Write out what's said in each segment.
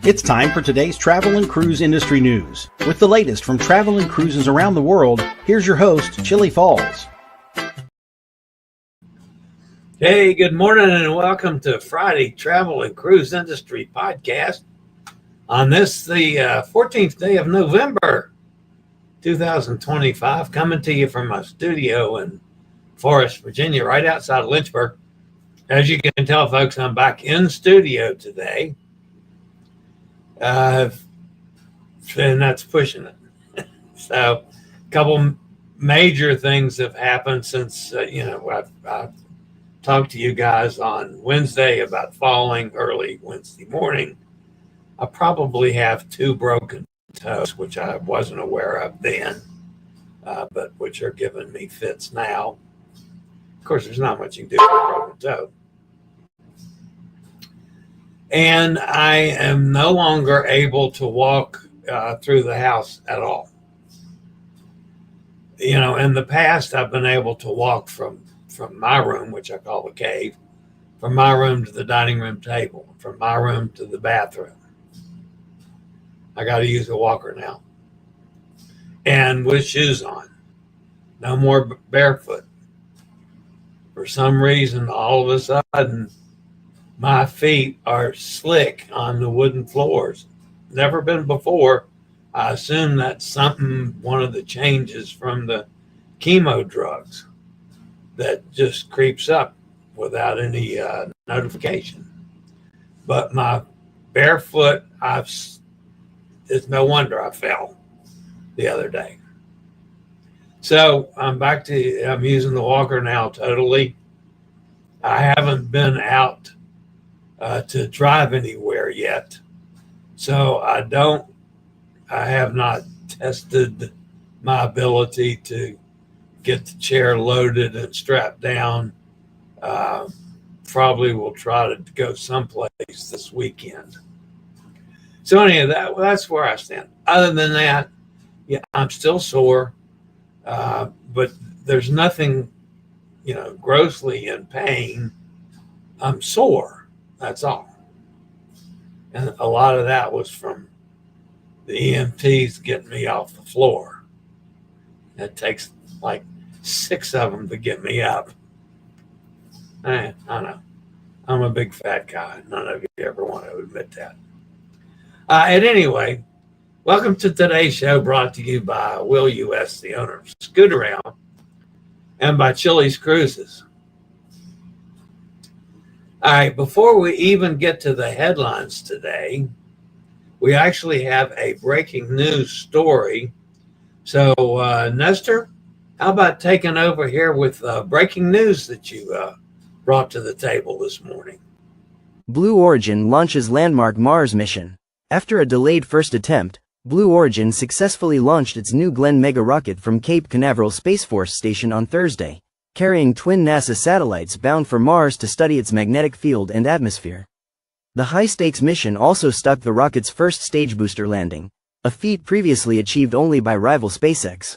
It's time for today's travel and cruise industry news. With the latest from travel and cruises around the world, here's your host, Chillie Falls. Hey, good morning and welcome to Friday Travel and Cruise Industry Podcast. On this, the 14th day of November, 2025, coming to you from my studio in Forest, Virginia, right outside of Lynchburg. As you can tell, folks, I'm back in studio today. And that's pushing it. So a couple major things have happened since, I've talked to you guys on Wednesday about falling early Wednesday morning. I probably have 2 broken toes, which I wasn't aware of then, but which are giving me fits now. Of course, there's not much you can do with a broken toe. And I am no longer able to walk through the house at all. You know, in the past, I've been able to walk from my room, which I call the cave, from my room to the dining room table, from my room to the bathroom. I got to use a walker now. And with shoes on. No more barefoot. For some reason, all of a sudden, my feet are slick on the wooden floors. Never been before. I assume that's one of the changes from the chemo drugs that just creeps up without any notification. But my barefoot, it's no wonder I fell the other day. So I'm using the walker now totally. I haven't been out to drive anywhere yet. So I have not tested my ability to get the chair loaded and strapped down. Probably will try to go someplace this weekend. So that's where I stand. Other than that, yeah, I'm still sore, but there's nothing, grossly in pain. I'm sore. That's all. And a lot of that was from the EMTs getting me off the floor. It takes like 6 of them to get me up. I know. I'm a big fat guy. None of you ever want to admit that. At any rate, welcome to today's show, brought to you by Will U.S., the owner of Scoot Around, and by chilliescruises. All right, before we even get to the headlines today, we actually have a breaking news story. So, Nestor, how about taking over here with breaking news that you brought to the table this morning? Blue Origin launches landmark Mars mission. After a delayed first attempt, Blue Origin successfully launched its New Glenn mega rocket from Cape Canaveral Space Force Station on Thursday, carrying twin NASA satellites bound for Mars to study its magnetic field and atmosphere. The high-stakes mission also stuck the rocket's first stage booster landing, a feat previously achieved only by rival SpaceX.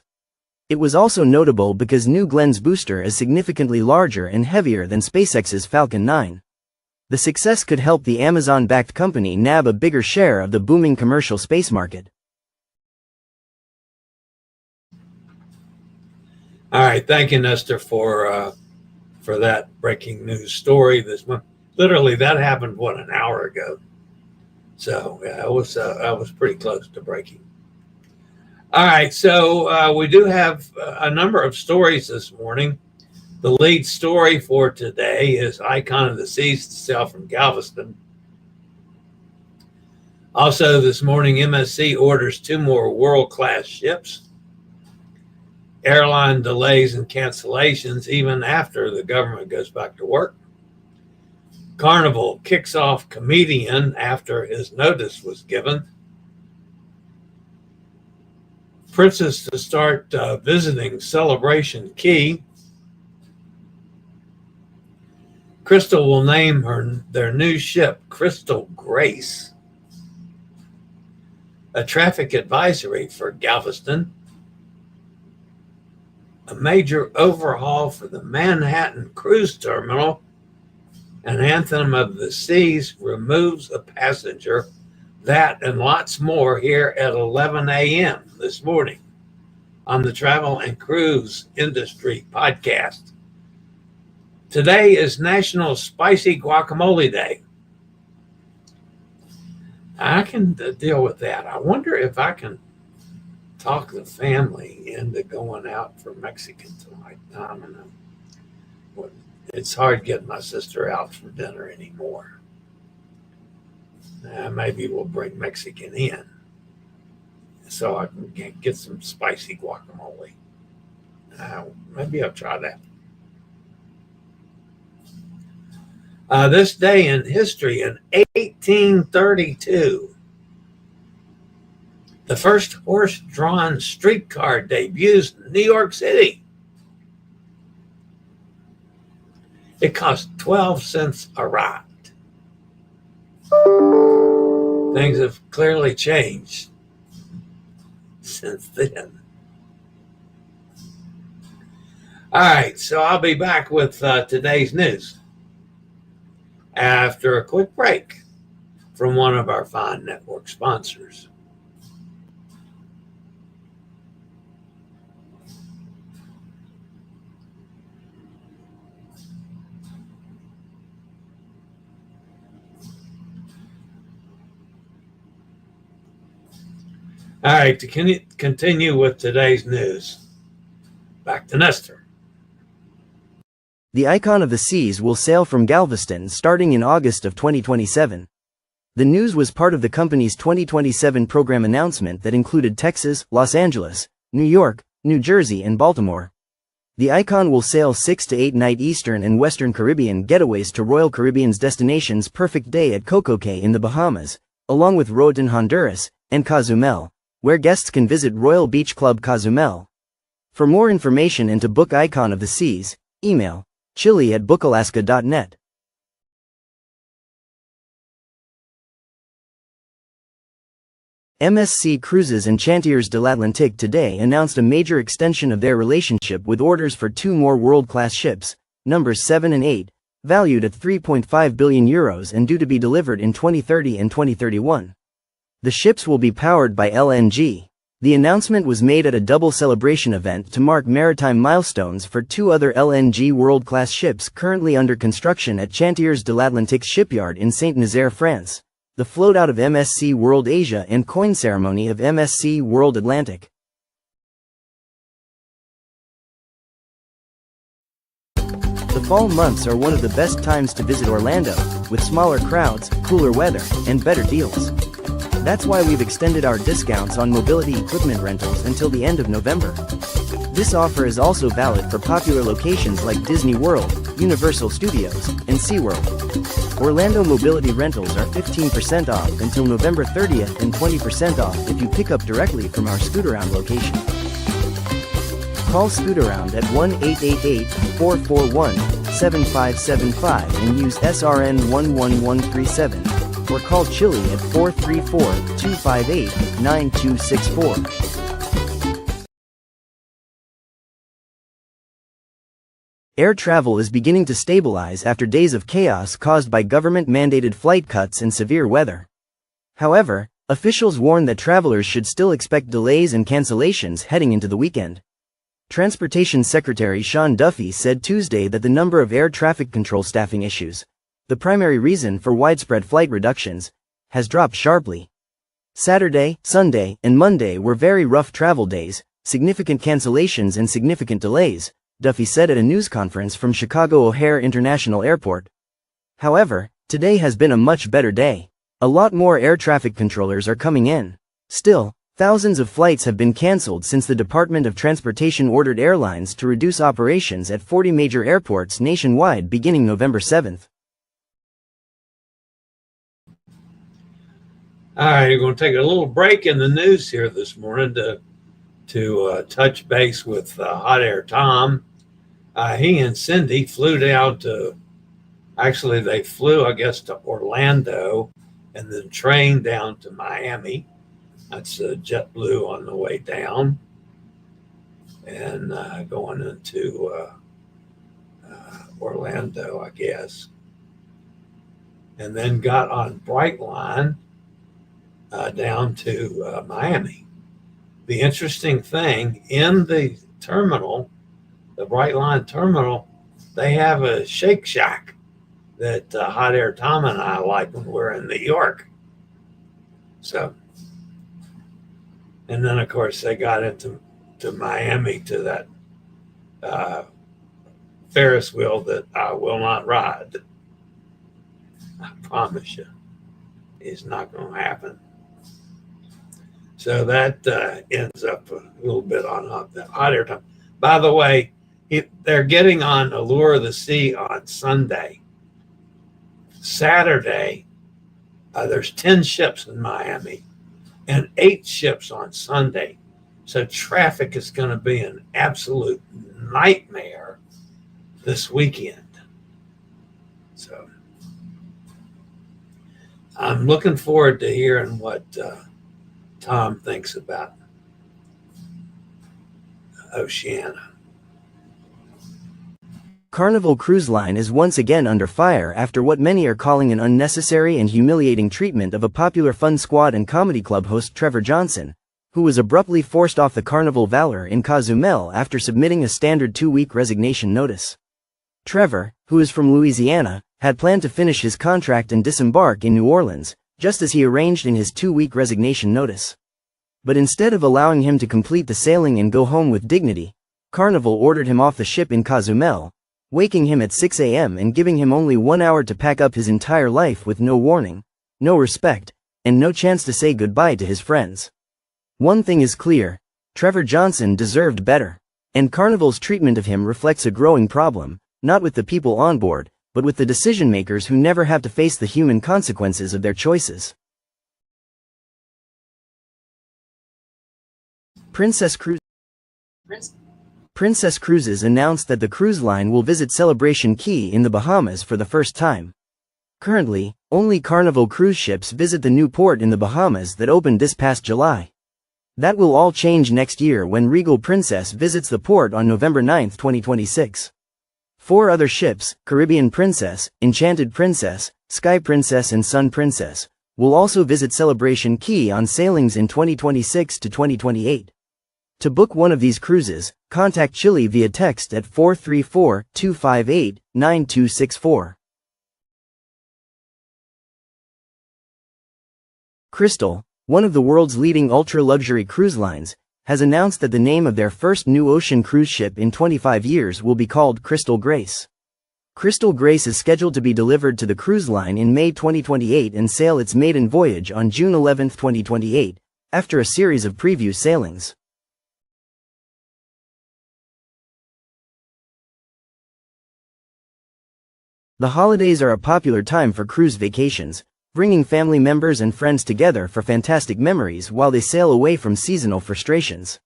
It was also notable because New Glenn's booster is significantly larger and heavier than SpaceX's Falcon 9. The success could help the Amazon-backed company nab a bigger share of the booming commercial space market. All right, thank you, Nestor, for that breaking news story. Literally, that happened an hour ago. So yeah, I was pretty close to breaking. All right, so we do have a number of stories this morning. The lead story for today is Icon of the Seas to sail from Galveston. Also, this morning, MSC orders 2 more world-class ships. Airline delays and cancellations even after the government goes back to work. Carnival kicks off comedian after his notice was given. Princess to start visiting Celebration Key. Crystal will name their new ship Crystal Grace. A traffic advisory for Galveston. A major overhaul for the Manhattan cruise terminal. An Anthem of the Seas removes a passenger That and lots more here at 11 a.m. this morning on the Travel and Cruise Industry Podcast. Today is National Spicy Guacamole Day. I can deal with that. I wonder if I can talk the family into going out for Mexican tonight. I don't know. It's hard getting my sister out for dinner anymore. Maybe we'll bring Mexican in so I can get some spicy guacamole. Maybe I'll try that. This day in history, in 1832, the first horse-drawn streetcar debuts in New York City. It cost 12 cents a ride. Things have clearly changed since then. All right, so I'll be back with today's news after a quick break from one of our fine network sponsors. All right, to continue with today's news, back to Nestor. The Icon of the Seas will sail from Galveston starting in August of 2027. The news was part of the company's 2027 program announcement that included Texas, Los Angeles, New York, New Jersey, and Baltimore. The Icon will sail 6 to 8 night Eastern and Western Caribbean getaways to Royal Caribbean's destinations Perfect Day at Coco Cay in the Bahamas, along with Roatán, Honduras, and Cozumel, where guests can visit Royal Beach Club Cozumel. For more information and to book Icon of the Seas, email chillie@bookalaska.net. MSC Cruises and Chantiers de l'Atlantique today announced a major extension of their relationship with orders for 2 more world-class ships, numbers 7 and 8, valued at €3.5 billion and due to be delivered in 2030 and 2031. The ships will be powered by LNG. The announcement was made at a double celebration event to mark maritime milestones for 2 other LNG world-class ships currently under construction at Chantiers de l'Atlantique shipyard in Saint-Nazaire, France. The float out of MSC World Asia and coin ceremony of MSC World Atlantic. The fall months are one of the best times to visit Orlando, with smaller crowds, cooler weather, and better deals. That's why we've extended our discounts on mobility equipment rentals until the end of November. This offer is also valid for popular locations like Disney World, Universal Studios, and SeaWorld. Orlando mobility rentals are 15% off until November 30th and 20% off if you pick up directly from our Scootaround location. Call Scootaround at 1-888-441-7575 and use SRN 11137. Or call Chillie at 434-258-9264. Air travel is beginning to stabilize after days of chaos caused by government-mandated flight cuts and severe weather. However, officials warn that travelers should still expect delays and cancellations heading into the weekend. Transportation Secretary Sean Duffy said Tuesday that the number of air traffic control staffing issues, the primary reason for widespread flight reductions, has dropped sharply. Saturday, Sunday, and Monday were very rough travel days, significant cancellations and significant delays, Duffy said at a news conference from Chicago O'Hare International Airport. However, today has been a much better day. A lot more air traffic controllers are coming in. Still, thousands of flights have been canceled since the Department of Transportation ordered airlines to reduce operations at 40 major airports nationwide beginning November 7th. All right, we're going to take a little break in the news here this morning to touch base with Hot Air Tom. He and Cindy flew down to, actually they flew, I guess, to Orlando and then trained down to Miami. That's JetBlue on the way down and going into Orlando, I guess. And then got on Brightline down to Miami. The interesting thing in the terminal, the Bright Line terminal, they have a Shake Shack that Hot Air Tom and I like when we're in New York. So, and then of course they got into Miami to that Ferris wheel that I will not ride. I promise you, it's not going to happen. So that ends up a little bit on Hot Air Time. By the way, they're getting on Allure of the Sea on Sunday. Saturday, there's 10 ships in Miami and 8 ships on Sunday. So traffic is going to be an absolute nightmare this weekend. So I'm looking forward to hearing what Tom thinks about Oceania. Carnival Cruise Line is once again under fire after what many are calling an unnecessary and humiliating treatment of a popular Fun Squad and Comedy Club host Trevor Johnson, who was abruptly forced off the Carnival Valor in Cozumel after submitting a standard 2-week resignation notice. Trevor, who is from Louisiana, had planned to finish his contract and disembark in New Orleans, just as he arranged in his 2-week resignation notice. But instead of allowing him to complete the sailing and go home with dignity, Carnival ordered him off the ship in Cozumel, waking him at 6 a.m. and giving him only 1 hour to pack up his entire life with no warning, no respect, and no chance to say goodbye to his friends. One thing is clear, Trevor Johnson deserved better, and Carnival's treatment of him reflects a growing problem, not with the people on board, but with the decision-makers who never have to face the human consequences of their choices. Princess Cruises announced that the cruise line will visit Celebration Key in the Bahamas for the first time. Currently, only Carnival cruise ships visit the new port in the Bahamas that opened this past July. That will all change next year when Regal Princess visits the port on November 9, 2026. 4 other ships, Caribbean Princess, Enchanted Princess, Sky Princess and Sun Princess, will also visit Celebration Key on sailings in 2026 to 2028. To book one of these cruises, contact Chillie via text at 434-258-9264. Crystal, one of the world's leading ultra-luxury cruise lines, has announced that the name of their first new ocean cruise ship in 25 years will be called Crystal Grace. Crystal Grace is scheduled to be delivered to the cruise line in May 2028 and sail its maiden voyage on June 11, 2028, after a series of preview sailings. The holidays are a popular time for cruise vacations, bringing family members and friends together for fantastic memories while they sail away from seasonal frustrations.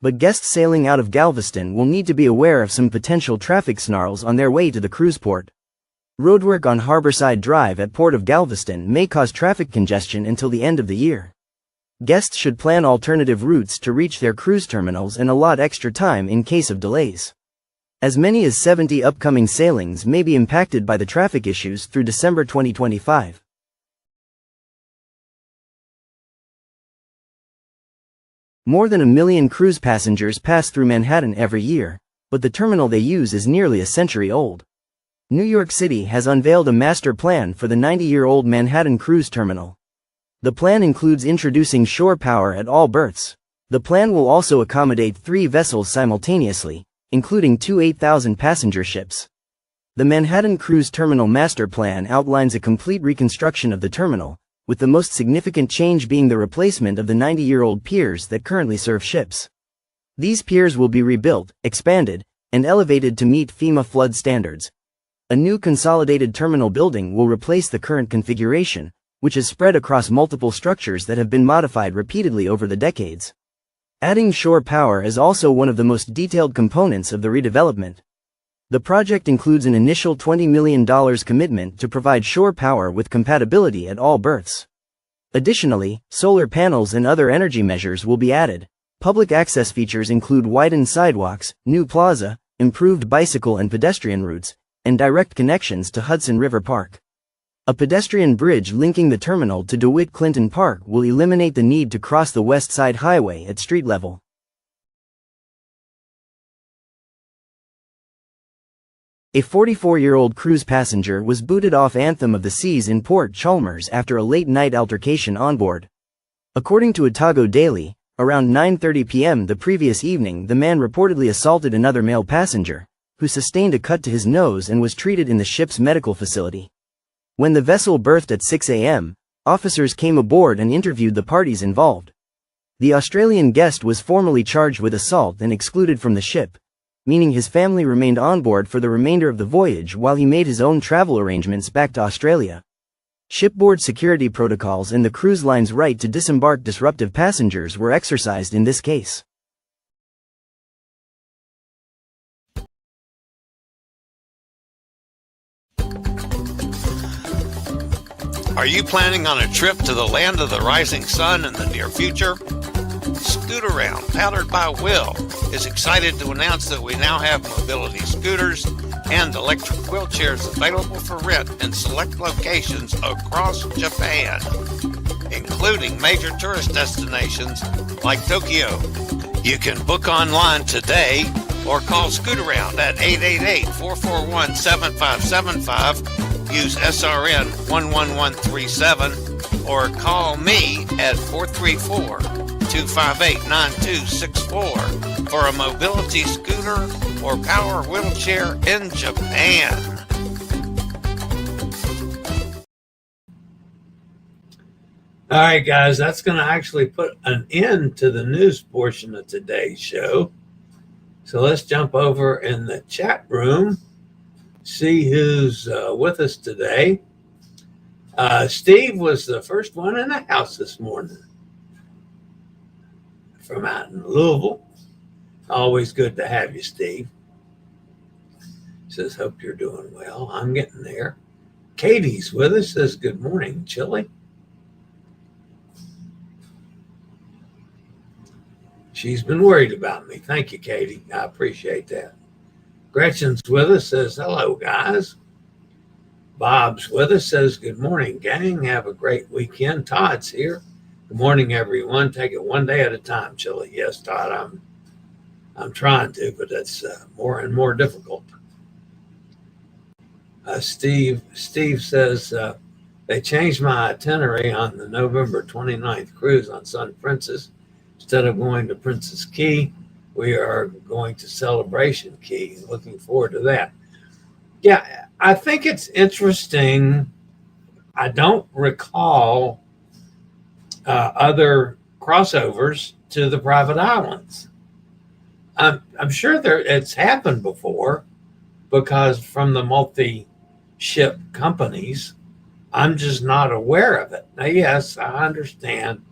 But guests sailing out of Galveston will need to be aware of some potential traffic snarls on their way to the cruise port. Roadwork on Harborside Drive at Port of Galveston may cause traffic congestion until the end of the year. Guests should plan alternative routes to reach their cruise terminals and allot extra time in case of delays. As many as 70 upcoming sailings may be impacted by the traffic issues through December 2025. More than 1 million cruise passengers pass through Manhattan every year, but the terminal they use is nearly a century old. New York City has unveiled a master plan for the 90-year-old Manhattan Cruise Terminal. The plan includes introducing shore power at all berths. The plan will also accommodate 3 vessels simultaneously, including 2 8,000-passenger ships. The Manhattan Cruise Terminal Master Plan outlines a complete reconstruction of the terminal, with the most significant change being the replacement of the 90-year-old piers that currently serve ships. These piers will be rebuilt, expanded, and elevated to meet FEMA flood standards. A new consolidated terminal building will replace the current configuration, which is spread across multiple structures that have been modified repeatedly over the decades. Adding shore power is also one of the most detailed components of the redevelopment. The project includes an initial $20 million commitment to provide shore power with compatibility at all berths. Additionally, solar panels and other energy measures will be added. Public access features include widened sidewalks, new plaza, improved bicycle and pedestrian routes, and direct connections to Hudson River Park. A pedestrian bridge linking the terminal to DeWitt Clinton Park will eliminate the need to cross the West Side Highway at street level. A 44-year-old cruise passenger was booted off Anthem of the Seas in Port Chalmers after a late-night altercation on board. According to Otago Daily, around 9:30 p.m. the previous evening, the man reportedly assaulted another male passenger, who sustained a cut to his nose and was treated in the ship's medical facility. When the vessel berthed at 6 a.m., officers came aboard and interviewed the parties involved. The Australian guest was formally charged with assault and excluded from the ship, meaning his family remained on board for the remainder of the voyage while he made his own travel arrangements back to Australia. Shipboard security protocols and the cruise line's right to disembark disruptive passengers were exercised in this case. Are you planning on a trip to the land of the rising sun in the near future? Scootaround, powered by Will, is excited to announce that we now have mobility scooters and electric wheelchairs available for rent in select locations across Japan, including major tourist destinations like Tokyo. You can book online today or call Scootaround at 888-441-7575. Use SRN 11137 or call me at 434-258-9264 for a mobility scooter or power wheelchair in Japan. All right, guys, that's going to actually put an end to the news portion of today's show. So let's jump over in the chat room, see who's with us today. Steve was the first one in the house this morning from out in Louisville. Always good to have you, Steve. Says, hope you're doing well. I'm getting there. Katie's with us, says, good morning, Chillie. She's been worried about me. Thank you, Katie. I appreciate that. Gretchen's with us, says, hello, guys. Bob's with us, says, good morning, gang. Have a great weekend. Todd's here. Good morning, everyone. Take it one day at a time, Chillie. Yes, Todd, I'm trying to, but that's more and more difficult. Steve says, they changed my itinerary on the November 29th cruise on Sun Princess. Instead of going to Princess Key, we are going to Celebration Key. Looking forward to that. Yeah, I think it's interesting. I don't recall other crossovers to the private islands. I'm sure it's happened before, because from the multi-ship companies, I'm just not aware of it. Now, yes, I understand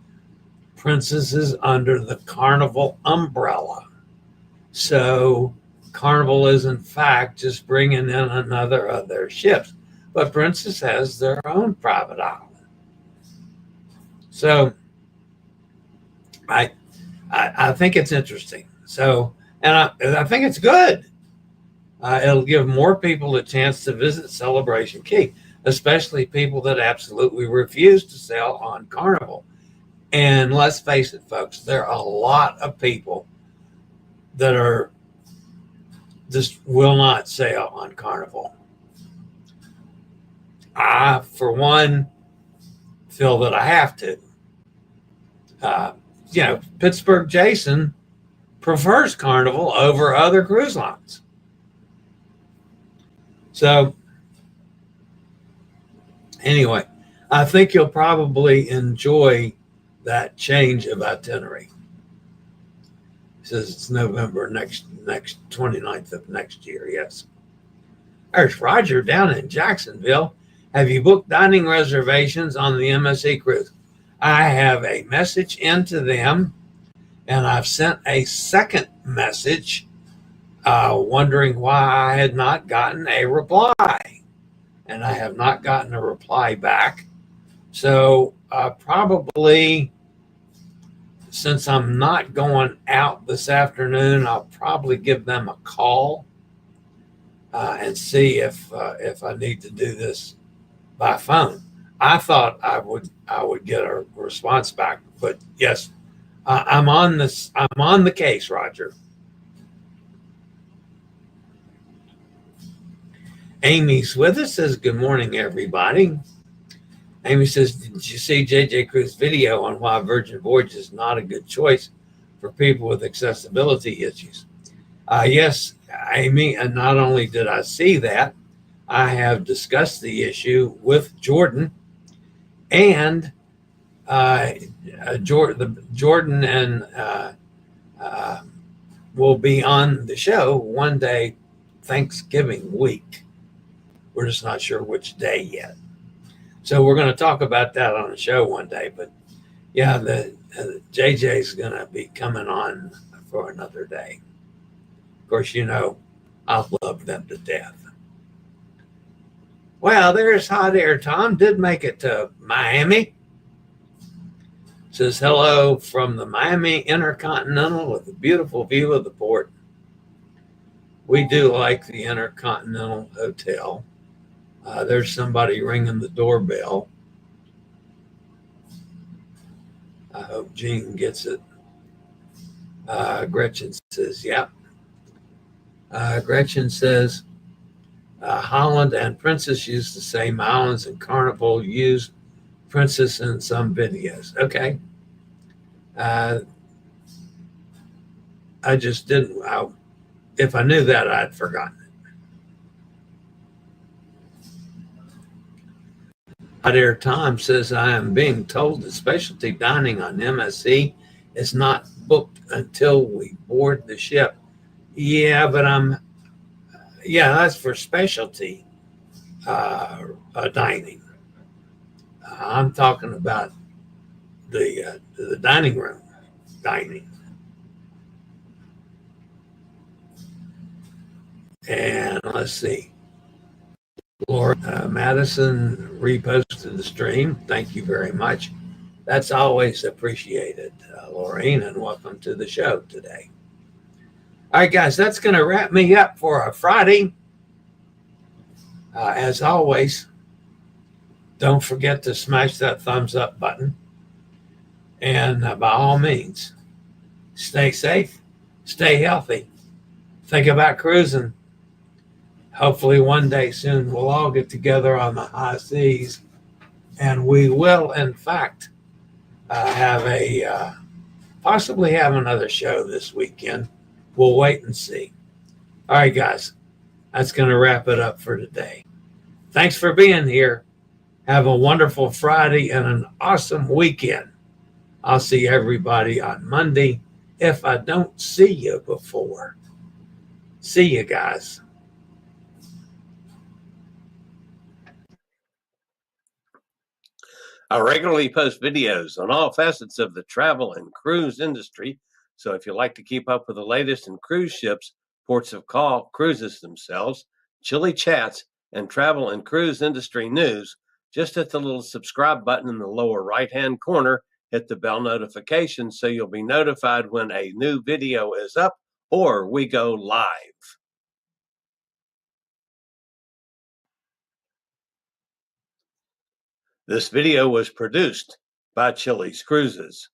Princess is under the Carnival umbrella. So Carnival is, in fact, just bringing in another of their ships. But Princess has their own private island. So I think it's interesting. So, and I think it's good. It'll give more people a chance to visit Celebration Key, especially people that absolutely refuse to sail on Carnival. And let's face it, folks, there are a lot of people that are just will not sail on Carnival. I, for one, feel that I have to. Pittsburgh Jason prefers Carnival over other cruise lines. So, anyway, I think you'll probably enjoy that change of itinerary. It says it's November next 29th of next year. Yes. There's Roger down in Jacksonville. Have you booked dining reservations on the MSC cruise? I have a message into them, and I've sent a second message wondering why I had not gotten a reply, and I have not gotten a reply back. So probably, since I'm not going out this afternoon, I'll probably give them a call and see if I need to do this by phone. I thought I would get a response back, but yes, I'm on this. I'm on the case, Roger. Amy's with us. Says good morning, everybody. Amy says, did you see JJ Cruz's video on why Virgin Voyage is not a good choice for people with accessibility issues? Yes, Amy, and not only did I see that, I have discussed the issue with Jordan, and Jordan and will be on the show one day Thanksgiving week. We're just not sure which day yet. So we're going to talk about that on the show one day. But yeah, the JJ's going to be coming on for another day. Of course, you know, I love them to death. Well, there's Hot Air Tom. Did make it to Miami. Says hello from the Miami Intercontinental with a beautiful view of the port. We do like the Intercontinental Hotel. There's somebody ringing the doorbell. I hope Jean gets it. Gretchen says, yep. Gretchen says, Holland and Princess use the same islands, and Carnival used Princess in some videos. Okay. I just didn't. If I knew that, I'd forgotten it. Hot Air Tom says, I am being told that specialty dining on MSC is not booked until we board the ship. Yeah, but that's for specialty dining. I'm talking about the dining room dining. And let's see. Laura Madison reposted the stream. Thank you very much. That's always appreciated, Lorraine, and welcome to the show today. All right, guys, that's going to wrap me up for a Friday. As always, don't forget to smash that thumbs up button. And by all means, stay safe, stay healthy, think about cruising. Hopefully one day soon we'll all get together on the high seas, and we will, in fact, possibly have another show this weekend. We'll wait and see. All right, guys, that's going to wrap it up for today. Thanks for being here. Have a wonderful Friday and an awesome weekend. I'll see everybody on Monday if I don't see you before. See you guys. I regularly post videos on all facets of the travel and cruise industry. So if you like to keep up with the latest in cruise ships, ports of call, cruises themselves, Chillie chats, and travel and cruise industry news, just hit the little subscribe button in the lower right-hand corner, hit the bell notification so you'll be notified when a new video is up or we go live. This video was produced by Chillie's Cruises.